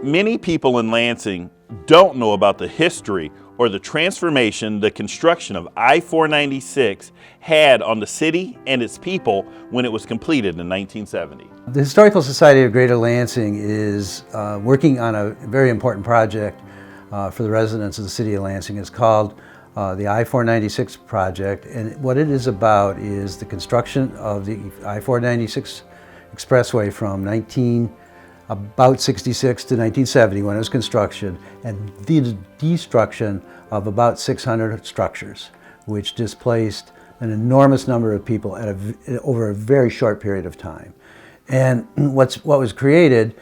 Many people in Lansing don't know about the history or the transformation the construction of I-496 had on the city and its people when it was completed in 1970. The Historical Society of Greater Lansing is working on a very important project for the residents of the city of Lansing. It's called the I-496 Project, and what it is about is the construction of the I-496 expressway from about 66 to 1970 when it was construction, and the destruction of about 600 structures, which displaced an enormous number of people over a very short period of time. And what was created,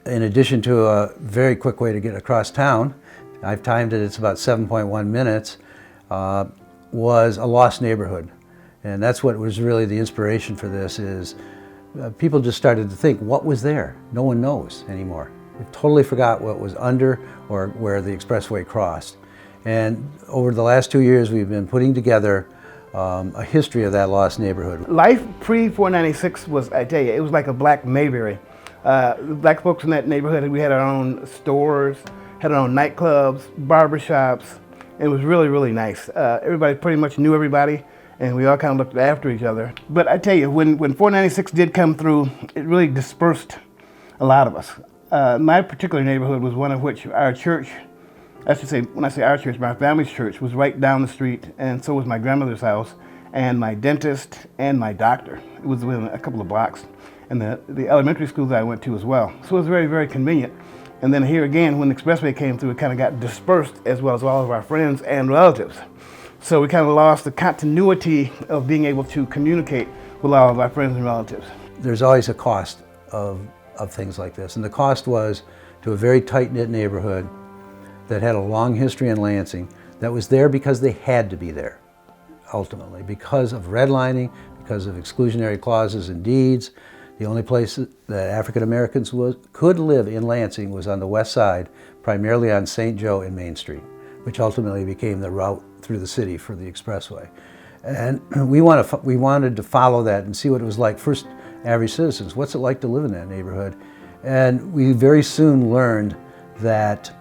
in addition to a very quick way to get across town, I've timed it, it's about 7.1 minutes, was a lost neighborhood. And that's what was really the inspiration for this is people just started to think, what was there? No one knows anymore. We totally forgot what was under or where the expressway crossed. And over the last 2 years, we've been putting together a history of that lost neighborhood. Life pre-496 was, I tell you, it was like a black Mayberry. Black folks in that neighborhood, we had our own stores, had our own nightclubs, barbershops. It was really, really nice. Everybody pretty much knew everybody, and we all kind of looked after each other. But I tell you, when 496 did come through, it really dispersed a lot of us. My particular neighborhood was one of which our church, I should say, when I say our church, my family's church was right down the street, and so was my grandmother's house, and my dentist, and my doctor. It was within a couple of blocks, and the elementary schools I went to as well. So it was very, very convenient. And then here again, when the expressway came through, it kind of got dispersed, as well as all of our friends and relatives. So we kind of lost the continuity of being able to communicate with all of our friends and relatives. There's always a cost of things like this, and the cost was to a very tight-knit neighborhood that had a long history in Lansing, that was there because they had to be there, ultimately, because of redlining, because of exclusionary clauses and deeds. The only place that African Americans could live in Lansing was on the west side, primarily on St. Joe and Main Street, which ultimately became the route through the city for the expressway. And we wanted to follow that and see what it was like. First, average citizens, what's it like to live in that neighborhood? And we very soon learned that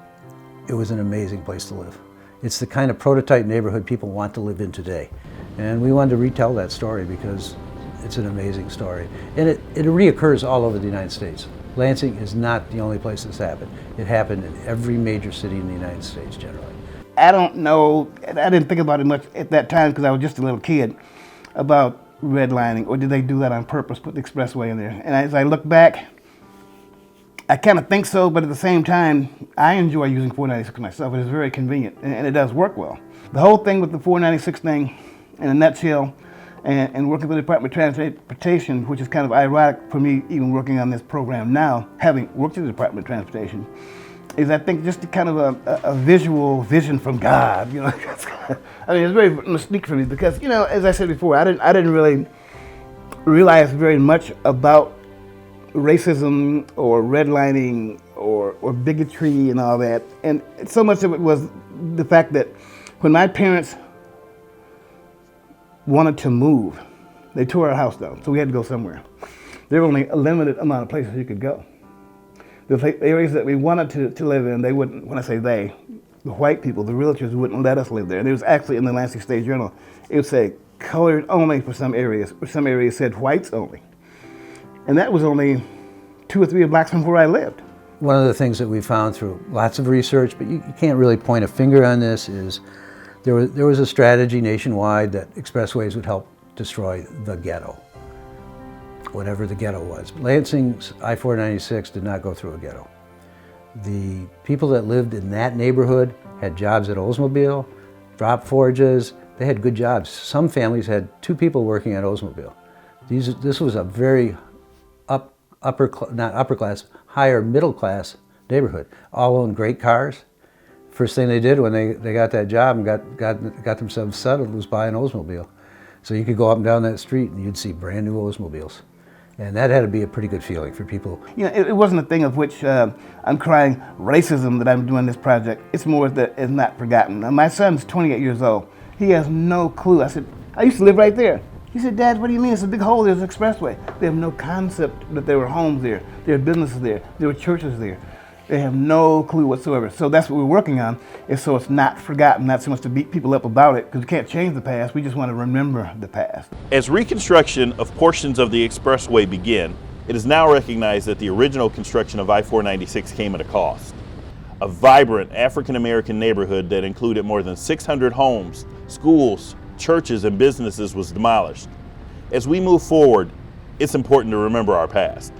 it was an amazing place to live. It's the kind of prototype neighborhood people want to live in today. And we wanted to retell that story because it's an amazing story. And it reoccurs all over the United States. Lansing is not the only place this happened. It happened in every major city in the United States generally. I don't know, I didn't think about it much at that time because I was just a little kid, about redlining, or did they do that on purpose, put the expressway in there? And as I look back, I kind of think so, but at the same time, I enjoy using 496 myself. It is very convenient, and it does work well. The whole thing with the 496 thing, in a nutshell, and working with the Department of Transportation, which is kind of ironic for me even working on this program now, having worked at the Department of Transportation, is I think just kind of a visual vision from God, you know. I mean, it's very mystique for me because, you know, as I said before, I didn't really realize very much about racism or redlining or bigotry and all that. And so much of it was the fact that when my parents wanted to move, they tore our house down, so we had to go somewhere. There were only a limited amount of places you could go. The areas that we wanted to live in, they wouldn't, when I say they, the white people, the realtors wouldn't let us live there. And it was actually in the Lansing State Journal, it would say colored only for some areas, or some areas said whites only. And that was only 2 or 3 blocks from where I lived. One of the things that we found through lots of research, but you can't really point a finger on this, is there was a strategy nationwide that expressways would help destroy the ghetto, whatever the ghetto was. Lansing's I-496 did not go through a ghetto. The people that lived in that neighborhood had jobs at Oldsmobile, drop forges, they had good jobs. Some families had 2 people working at Oldsmobile. This was a very higher middle class neighborhood. All owned great cars. First thing they did when they got that job and got themselves settled was buy an Oldsmobile. So you could go up and down that street and you'd see brand new Oldsmobiles. And that had to be a pretty good feeling for people. You know, it wasn't a thing of which I'm crying racism that I'm doing this project. It's more that it's not forgotten. Now, my son's 28 years old. He has no clue. I said, I used to live right there. He said, Dad, what do you mean? It's a big hole, there's an expressway. They have no concept that there were homes there, there were businesses there, there were churches there. They have no clue whatsoever. So that's what we're working on, is so it's not forgotten, not so much to beat people up about it, because we can't change the past, we just want to remember the past. As reconstruction of portions of the expressway begin, it is now recognized that the original construction of I-496 came at a cost. A vibrant African-American neighborhood that included more than 600 homes, schools, churches, and businesses was demolished. As we move forward, it's important to remember our past.